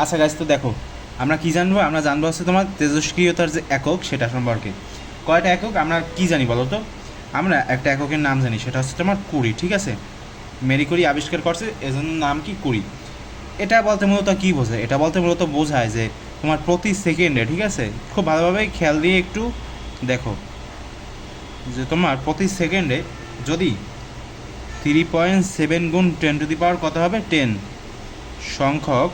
আচ্ছা গাইস, তো দেখো আমরা কি জানবো, আমরা জানবো হচ্ছে তোমার তেজস্ক্রিয়তার যে একক সেটা সম্পর্কে। কয়টা একক আমরা কি জানি বলো তো? আমরা একটা এককের নাম জানি, সেটা হচ্ছে তোমার কুড়ি, ঠিক আছে? মেরি কুরি আবিষ্কার করছে, এজন্য নাম কি কুড়ি। এটা বলতে মূলত কী বোঝায়? এটা বলতে মূলত বোঝায় যে তোমার প্রতি সেকেন্ডে, ঠিক আছে, খুব ভালোভাবে খেয়াল দিয়ে একটু দেখো, যে তোমার প্রতি সেকেন্ডে যদি 3.7 গুণ 10⁻, কত হবে, 10 সংখ্যক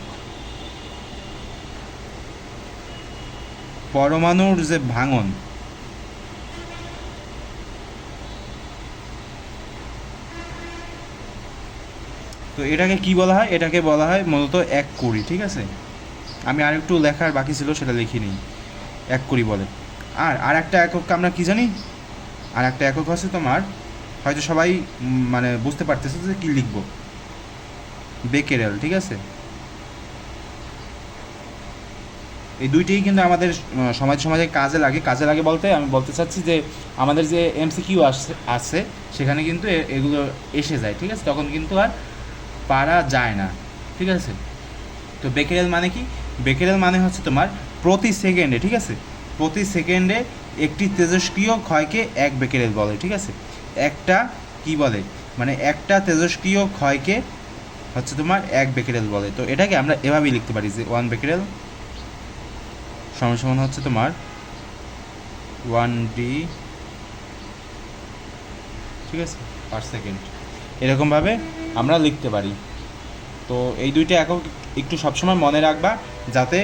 পরমাণুর যে ভাঙন, তো এটাকে কি বলা হয়? এটাকে বলা হয় মূলত 1 কুড়ি, ঠিক আছে? আমি আর একটু লেখার বাকি ছিল, সেটা লিখি নিই। 1 কুড়ি বলে। আর একটা একক আমরা কি জানি? আর একটা একক হচ্ছে তোমার, হয়তো সবাই মানে বুঝতে পারতেছে যে কী লিখবো, বেকেরেল, ঠিক আছে? এই দুইটিই কিন্তু আমাদের সমাজে কাজে লাগে বলতে আমি বলতে চাচ্ছি যে আমাদের যে এমসিকিউ আছে সেখানে কিন্তু এগুলো এসে যায়, ঠিক আছে? তখন কিন্তু আর পারা যায় না, ঠিক আছে? তো বেকেরেল মানে কি? বেকেরেল মানে হচ্ছে তোমার প্রতি সেকেন্ডে, ঠিক আছে, প্রতি সেকেন্ডে একটি তেজস্ক্রিয় ক্ষয়কে 1 বেকেরেল বলে, ঠিক আছে? একটা কি বলে, মানে একটা তেজস্ক্রিয় ক্ষয়কে হচ্ছে তোমার 1 বেকেরেল বলে। তো এটাকে আমরা এভাবেই লিখতে পারি যে 1 বেকেরেল সমান সমান হচ্ছে তোমার 1 ডি, ঠিক আছে, পার সেকেন্ড। এরকমভাবে আমরা লিখতে পারি। তো এই দুইটা একক একটু সবসময় মনে রাখবা, যাতে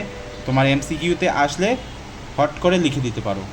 তোমার এমসিকিউতে আসলে হট করে লিখে দিতে পারো।